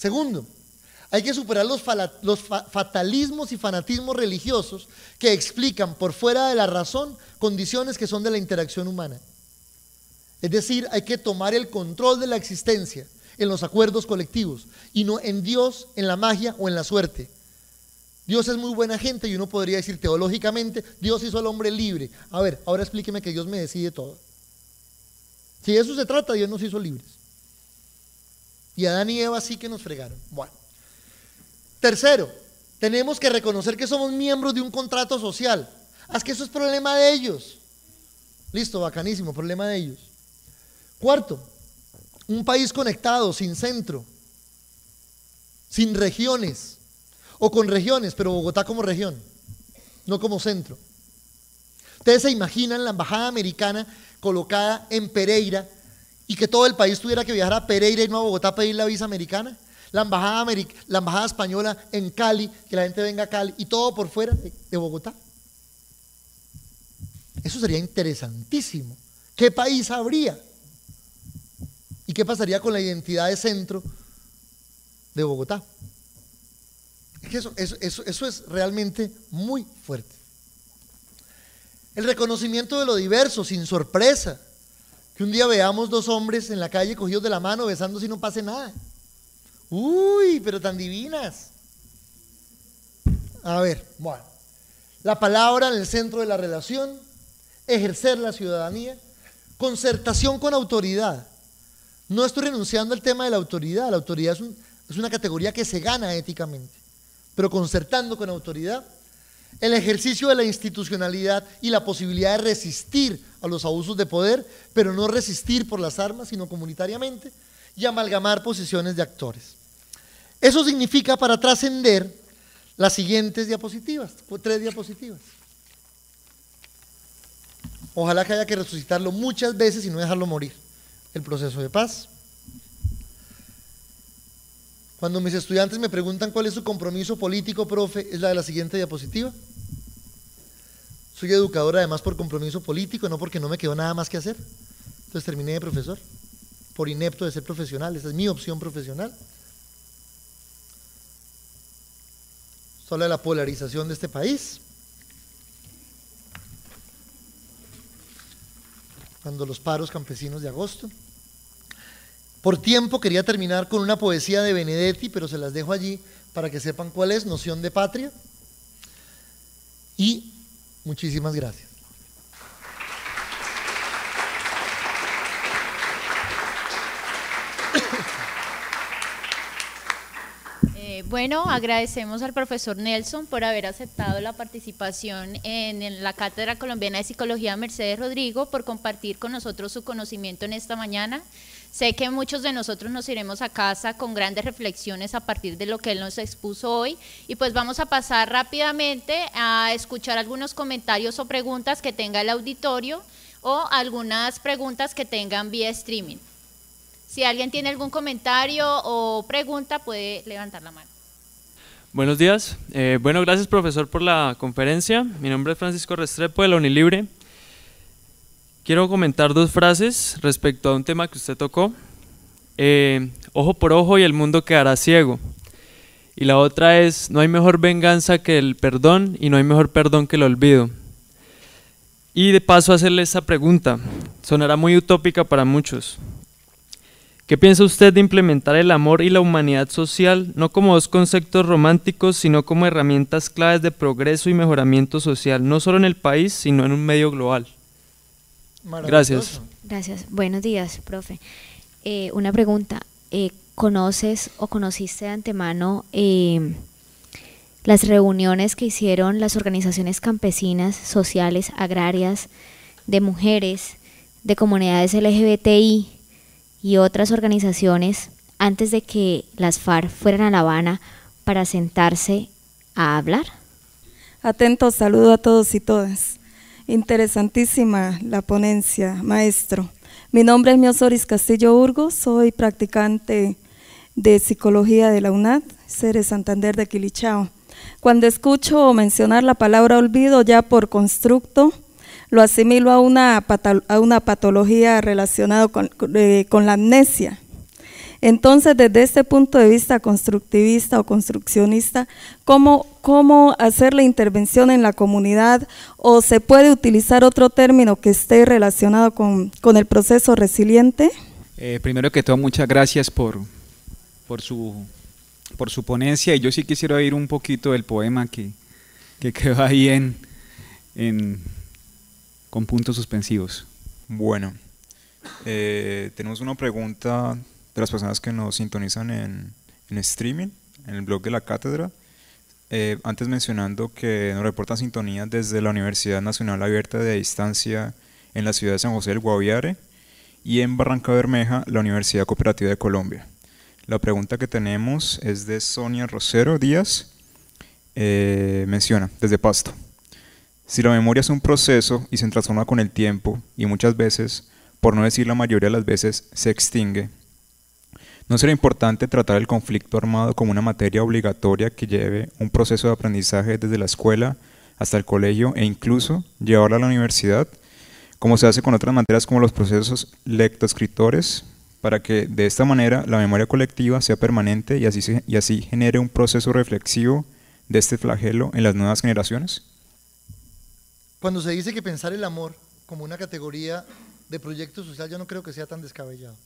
Segundo, hay que superar los fatalismos y fanatismos religiosos que explican por fuera de la razón condiciones que son de la interacción humana. Es decir, hay que tomar el control de la existencia en los acuerdos colectivos y no en Dios, en la magia o en la suerte. Dios es muy buena gente y uno podría decir teológicamente, Dios hizo al hombre libre. A ver, ahora explíqueme que Dios me decide todo. Si de eso se trata, Dios nos hizo libres. Y Adán y Eva sí que nos fregaron. Bueno. Tercero, tenemos que reconocer que somos miembros de un contrato social. Es que eso es problema de ellos. Listo, bacanísimo, problema de ellos. Cuarto, un país conectado, sin centro, sin regiones, o con regiones, pero Bogotá como región, no como centro. Ustedes se imaginan la embajada americana colocada en Pereira y que todo el país tuviera que viajar a Pereira y no a Bogotá a pedir la visa americana. La embajada española en Cali, que la gente venga a Cali y todo por fuera de Bogotá. Eso sería interesantísimo. ¿Qué país habría? ¿Y qué pasaría con la identidad de centro de Bogotá? Es que eso es realmente muy fuerte. El reconocimiento de lo diverso, sin sorpresa. Que un día veamos dos hombres en la calle cogidos de la mano, besándose y no pase nada. Uy, pero tan divinas. A ver, bueno. La palabra en el centro de la relación, ejercer la ciudadanía, concertación con autoridad. No estoy renunciando al tema de la autoridad es una categoría que se gana éticamente, pero concertando con autoridad, el ejercicio de la institucionalidad y la posibilidad de resistir a los abusos de poder, pero no resistir por las armas, sino comunitariamente, y amalgamar posiciones de actores. Eso significa, para trascender, las siguientes diapositivas, 3 diapositivas. Ojalá que haya que resucitarlo muchas veces y no dejarlo morir. El proceso de paz. Cuando mis estudiantes me preguntan cuál es su compromiso político, profe, es la de la siguiente diapositiva. Soy educador además por compromiso político, no porque no me quedó nada más que hacer. Entonces terminé de profesor, por inepto de ser profesional. Esa es mi opción profesional. Esto habla de la polarización de este país. Cuando los paros campesinos de agosto. Por tiempo quería terminar con una poesía de Benedetti, pero se las dejo allí para que sepan cuál es, Noción de Patria. Y muchísimas gracias. Bueno, agradecemos al profesor Nelson por haber aceptado la participación en la Cátedra Colombiana de Psicología Mercedes Rodrigo, por compartir con nosotros su conocimiento en esta mañana. Sé que muchos de nosotros nos iremos a casa con grandes reflexiones a partir de lo que él nos expuso hoy, y pues vamos a pasar rápidamente a escuchar algunos comentarios o preguntas que tenga el auditorio o algunas preguntas que tengan vía streaming. Si alguien tiene algún comentario o pregunta, puede levantar la mano. Buenos días. Bueno, gracias profesor por la conferencia. Mi nombre es Francisco Restrepo de la Unilibre. Quiero comentar 2 frases respecto a un tema que usted tocó. Ojo por ojo y el mundo quedará ciego. Y la otra es, no hay mejor venganza que el perdón y no hay mejor perdón que el olvido. Y de paso hacerle esta pregunta, sonará muy utópica para muchos. ¿Qué piensa usted de implementar el amor y la humanidad social no como 2 conceptos románticos, sino como herramientas claves de progreso y mejoramiento social, no solo en el país, sino en un medio global? Gracias. Gracias. Buenos días, profe. Una pregunta. ¿Conoces o conociste de antemano las reuniones que hicieron las organizaciones campesinas, sociales, agrarias, de mujeres, de comunidades LGBTI y otras organizaciones antes de que las FARC fueran a La Habana para sentarse a hablar? Atento saludo a todos y todas. Interesantísima la ponencia, maestro. Mi nombre es Miosoris Castillo Urgo, soy practicante de psicología de la UNAD, sede Santander de Quilichao. Cuando escucho mencionar la palabra olvido, ya por constructo, lo asimilo a una patología relacionada con la amnesia. Entonces, desde este punto de vista constructivista o construccionista, ¿cómo hacer la intervención en la comunidad? ¿O se puede utilizar otro término que esté relacionado con el proceso resiliente? Primero que todo, muchas gracias por su ponencia, y yo sí quisiera oír un poquito del poema que quedó ahí con puntos suspensivos. Bueno, tenemos una pregunta de las personas que nos sintonizan en streaming, en el blog de la cátedra. Antes mencionando que nos reportan sintonía desde la Universidad Nacional Abierta de Distancia en la ciudad de San José del Guaviare y en Barranca Bermeja, la Universidad Cooperativa de Colombia. La pregunta que tenemos es de Sonia Rosero Díaz. Menciona, desde Pasto: si la memoria es un proceso y se transforma con el tiempo y muchas veces, por no decir la mayoría de las veces, se extingue, ¿no será importante tratar el conflicto armado como una materia obligatoria que lleve un proceso de aprendizaje desde la escuela hasta el colegio e incluso llevarla a la universidad, como se hace con otras materias como los procesos lectoescritores, para que de esta manera la memoria colectiva sea permanente y así genere un proceso reflexivo de este flagelo en las nuevas generaciones? Cuando se dice que pensar el amor como una categoría de proyecto social, yo no creo que sea tan descabellado.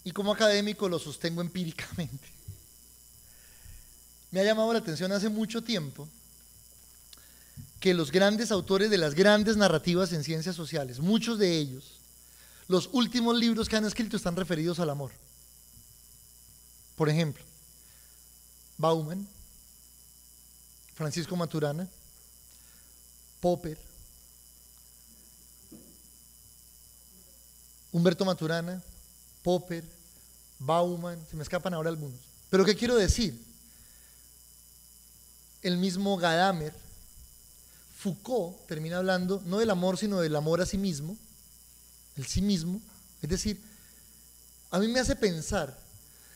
Y como académico lo sostengo empíricamente. Me ha llamado la atención hace mucho tiempo que los grandes autores de las grandes narrativas en ciencias sociales, muchos de ellos, los últimos libros que han escrito están referidos al amor. Por ejemplo, Bauman, Francisco Maturana, Popper, Humberto Maturana, Popper, Bauman, se me escapan ahora algunos. Pero ¿qué quiero decir? El mismo Gadamer, Foucault termina hablando no del amor, sino del amor a sí mismo, el sí mismo. Es decir, a mí me hace pensar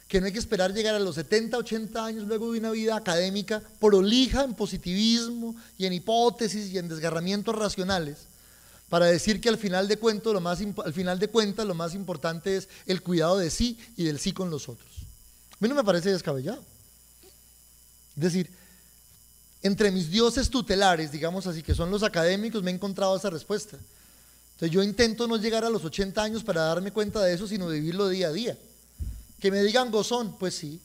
que no hay que esperar llegar a los 70, 80 años luego de una vida académica prolija en positivismo y en hipótesis y en desgarramientos racionales para decir que al final de cuentas lo más importante es el cuidado de sí y del sí con los otros. A mí no me parece descabellado. Es decir, entre mis dioses tutelares, digamos así, que son los académicos, me he encontrado esa respuesta. Entonces yo intento no llegar a los 80 años para darme cuenta de eso, sino vivirlo día a día. Que me digan gozón, pues sí,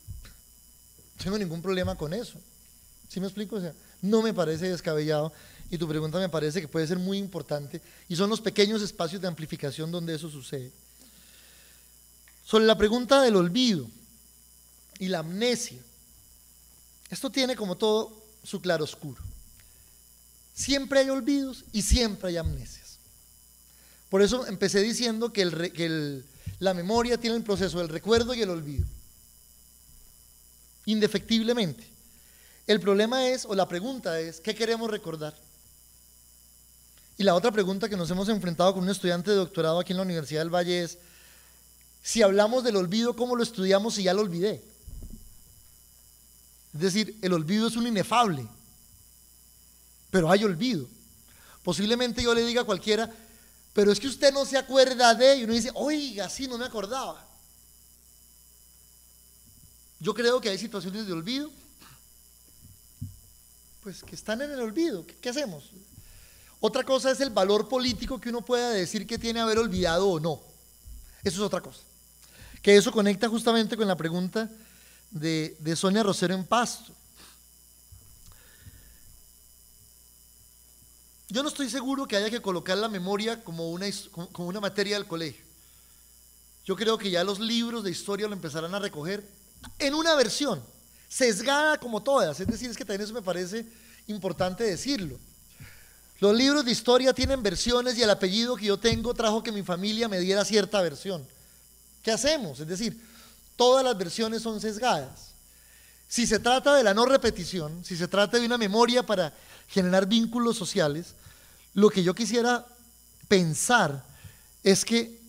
no tengo ningún problema con eso. ¿Sí me explico? O sea, no me parece descabellado, y tu pregunta me parece que puede ser muy importante, y son los pequeños espacios de amplificación donde eso sucede. Sobre la pregunta del olvido y la amnesia, esto tiene como todo su claroscuro. Siempre hay olvidos y siempre hay amnesias. Por eso empecé diciendo que la memoria tiene el proceso del recuerdo y el olvido, indefectiblemente. El problema es, o la pregunta es, ¿qué queremos recordar? Y la otra pregunta que nos hemos enfrentado con un estudiante de doctorado aquí en la Universidad del Valle es, si hablamos del olvido, ¿cómo lo estudiamos si ya lo olvidé? Es decir, el olvido es un inefable, pero hay olvido. Posiblemente yo le diga a cualquiera, pero es que usted no se acuerda de, y uno dice, oiga, sí, no me acordaba. Yo creo que hay situaciones de olvido, pues que están en el olvido. ¿Qué hacemos? Otra cosa es el valor político que uno pueda decir que tiene haber olvidado o no. Eso es otra cosa. Que eso conecta justamente con la pregunta de Sonia Rosero en Pasto. Yo no estoy seguro que haya que colocar la memoria como una materia del colegio. Yo creo que ya los libros de historia lo empezarán a recoger en una versión, sesgada como todas. Es decir, es que también eso me parece importante decirlo. Los libros de historia tienen versiones y el apellido que yo tengo trajo que mi familia me diera cierta versión. ¿Qué hacemos? Es decir, todas las versiones son sesgadas. Si se trata de la no repetición, si se trata de una memoria para generar vínculos sociales, lo que yo quisiera pensar es que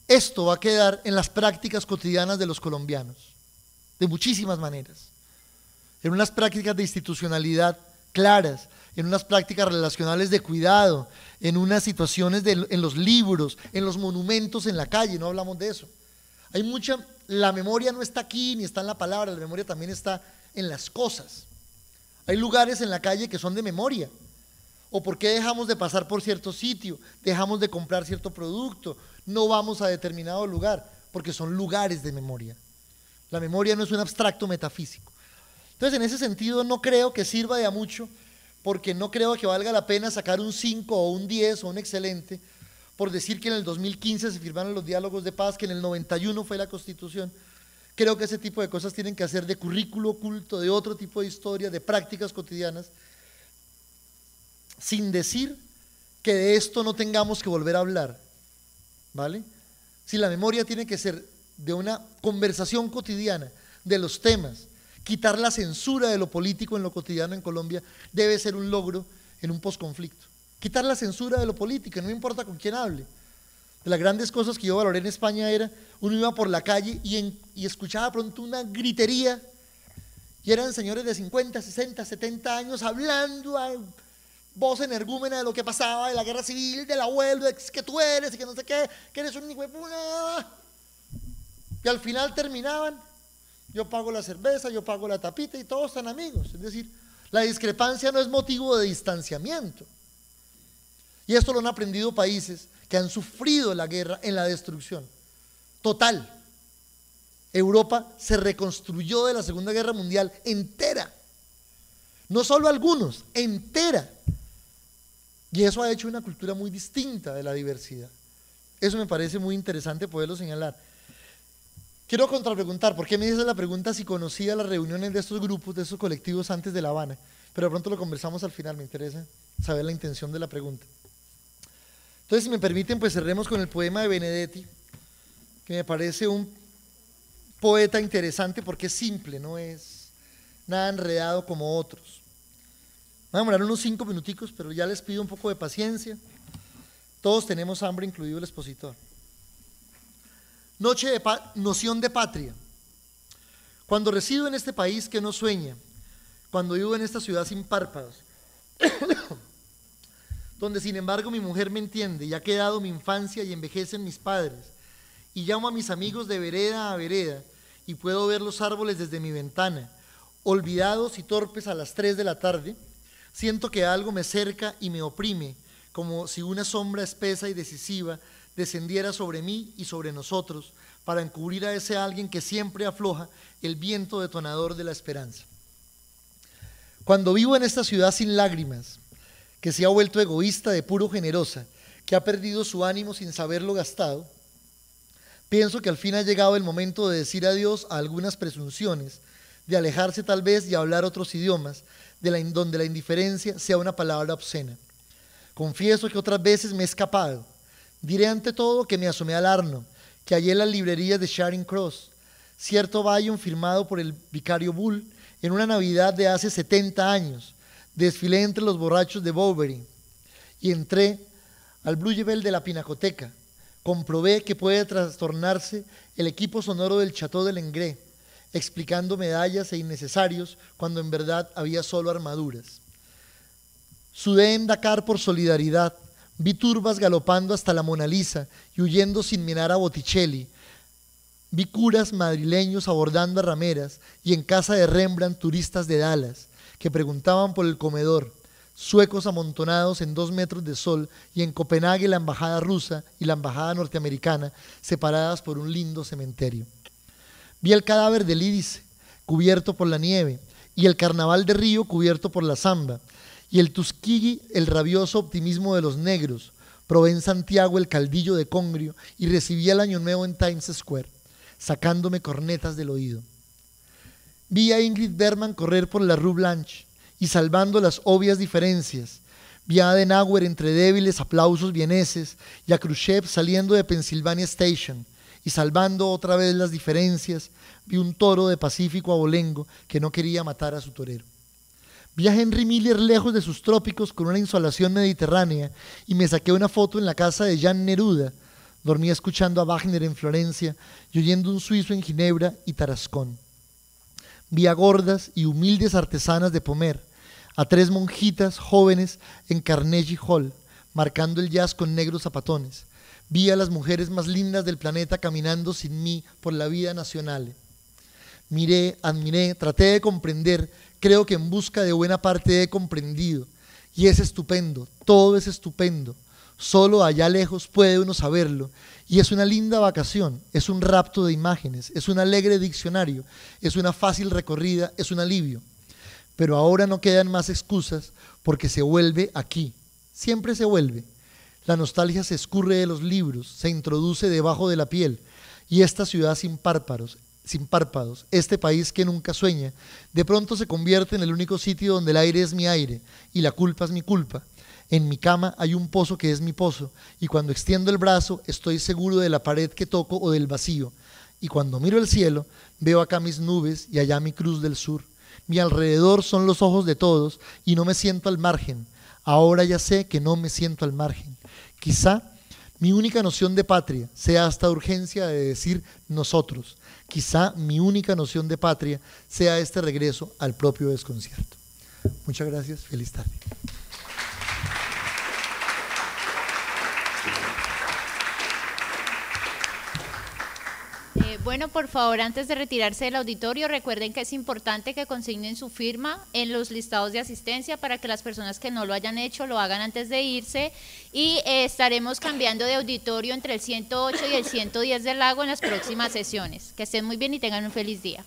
esto va a quedar en las prácticas cotidianas de los colombianos, de muchísimas maneras, en unas prácticas de institucionalidad claras, en unas prácticas relacionales de cuidado, en unas situaciones en los libros, en los monumentos en la calle, no hablamos de eso. La memoria no está aquí ni está en la palabra, la memoria también está en las cosas. Hay lugares en la calle que son de memoria. ¿O por qué dejamos de pasar por cierto sitio? Dejamos de comprar cierto producto, no vamos a determinado lugar, porque son lugares de memoria. La memoria no es un abstracto metafísico. Entonces, en ese sentido, no creo que sirva de a mucho, porque no creo que valga la pena sacar un 5 o un 10 o un excelente por decir que en el 2015 se firmaron los diálogos de paz, que en el 91 fue la Constitución. Creo que ese tipo de cosas tienen que hacer de currículo oculto, de otro tipo de historia, de prácticas cotidianas, sin decir que de esto no tengamos que volver a hablar, ¿vale? Si la memoria tiene que ser de una conversación cotidiana, de los temas, quitar la censura de lo político en lo cotidiano en Colombia debe ser un logro en un posconflicto. Quitar la censura de lo político, no importa con quién hable. De las grandes cosas que yo valoré en España era, uno iba por la calle y escuchaba pronto una gritería, y eran señores de 50, 60, 70 años hablando a voz energúmena de lo que pasaba, de la guerra civil, del abuelo, de que tú eres y que no sé qué, que eres un hijo de puta. Y al final terminaban, yo pago la cerveza, yo pago la tapita y todos están amigos. Es decir, la discrepancia no es motivo de distanciamiento. Y esto lo han aprendido países que han sufrido la guerra en la destrucción total. Europa se reconstruyó de la Segunda Guerra Mundial entera. No solo algunos, entera. Y eso ha hecho una cultura muy distinta de la diversidad. Eso me parece muy interesante poderlo señalar. Quiero contrapreguntar, ¿por qué me dices la pregunta si conocía las reuniones de estos grupos, de estos colectivos antes de La Habana? Pero de pronto lo conversamos al final, me interesa saber la intención de la pregunta. Entonces, si me permiten, pues cerremos con el poema de Benedetti, que me parece un poeta interesante porque es simple, no es nada enredado como otros. Voy a demorar unos 5 minuticos, pero ya les pido un poco de paciencia. Todos tenemos hambre, incluido el expositor. Noción de patria. Cuando resido en este país que no sueña, cuando vivo en esta ciudad sin párpados, donde sin embargo mi mujer me entiende y ha quedado mi infancia y envejecen mis padres, y llamo a mis amigos de vereda a vereda y puedo ver los árboles desde mi ventana, olvidados y torpes a las 3 de la tarde, siento que algo me cerca y me oprime, como si una sombra espesa y decisiva descendiera sobre mí y sobre nosotros para encubrir a ese alguien que siempre afloja el viento detonador de la esperanza. Cuando vivo en esta ciudad sin lágrimas, que se ha vuelto egoísta de puro generosa, que ha perdido su ánimo sin saberlo gastado, pienso que al fin ha llegado el momento de decir adiós a algunas presunciones, de alejarse tal vez y hablar otros idiomas, donde la indiferencia sea una palabra obscena. Confieso que otras veces me he escapado. Diré ante todo que me asomé al Arno, que hallé en las librerías de Charing Cross cierto Bayon firmado por el vicario Bull en una Navidad de hace 70 años. Desfilé entre los borrachos de Bovary y entré al Blue Jebel de la Pinacoteca. Comprobé que puede trastornarse el equipo sonoro del Chateau de Lengré, explicando medallas e innecesarios cuando en verdad había solo armaduras. Sudé en Dakar por solidaridad, vi turbas galopando hasta la Mona Lisa y huyendo sin mirar a Botticelli. Vi curas madrileños abordando a rameras y en casa de Rembrandt turistas de Dallas que preguntaban por el comedor, suecos amontonados en 2 metros de sol y en Copenhague la embajada rusa y la embajada norteamericana separadas por un lindo cementerio. Vi el cadáver de Lídice cubierto por la nieve y el carnaval de Río cubierto por la samba y el Tuskegee el rabioso optimismo de los negros. Probé en Santiago el caldillo de congrio y recibí el año nuevo en Times Square, sacándome cornetas del oído. Vi a Ingrid Bergman correr por la Rue Blanche y salvando las obvias diferencias. Vi a Adenauer entre débiles aplausos vieneses y a Khrushchev saliendo de Pennsylvania Station y salvando otra vez las diferencias. Vi un toro de pacífico abolengo que no quería matar a su torero. Vi a Henry Miller lejos de sus trópicos con una insolación mediterránea y me saqué una foto en la casa de Jean Neruda. Dormía escuchando a Wagner en Florencia y oyendo un suizo en Ginebra y Tarascón. Vi a gordas y humildes artesanas de Pomer, a 3 monjitas jóvenes en Carnegie Hall, marcando el jazz con negros zapatones. Vi a las mujeres más lindas del planeta caminando sin mí por la vida nacional. Miré, admiré, traté de comprender, creo que en busca de buena parte he comprendido. Y es estupendo, todo es estupendo. Solo allá lejos puede uno saberlo. Y es una linda vacación, es un rapto de imágenes, es un alegre diccionario, es una fácil recorrida, es un alivio. Pero ahora no quedan más excusas porque se vuelve aquí, siempre se vuelve. La nostalgia se escurre de los libros, se introduce debajo de la piel. Y esta ciudad sin párpados, este país que nunca sueña, de pronto se convierte en el único sitio donde el aire es mi aire y la culpa es mi culpa. En mi cama hay un pozo que es mi pozo, y cuando extiendo el brazo estoy seguro de la pared que toco o del vacío. Y cuando miro el cielo, veo acá mis nubes y allá mi cruz del sur. Mi alrededor son los ojos de todos y no me siento al margen. Ahora ya sé que no me siento al margen. Quizá mi única noción de patria sea esta urgencia de decir nosotros. Quizá mi única noción de patria sea este regreso al propio desconcierto. Muchas gracias, feliz tarde. Bueno, por favor, antes de retirarse del auditorio, recuerden que es importante que consignen su firma en los listados de asistencia para que las personas que no lo hayan hecho lo hagan antes de irse, y estaremos cambiando de auditorio entre el 108 y el 110 del Lago en las próximas sesiones. Que estén muy bien y tengan un feliz día.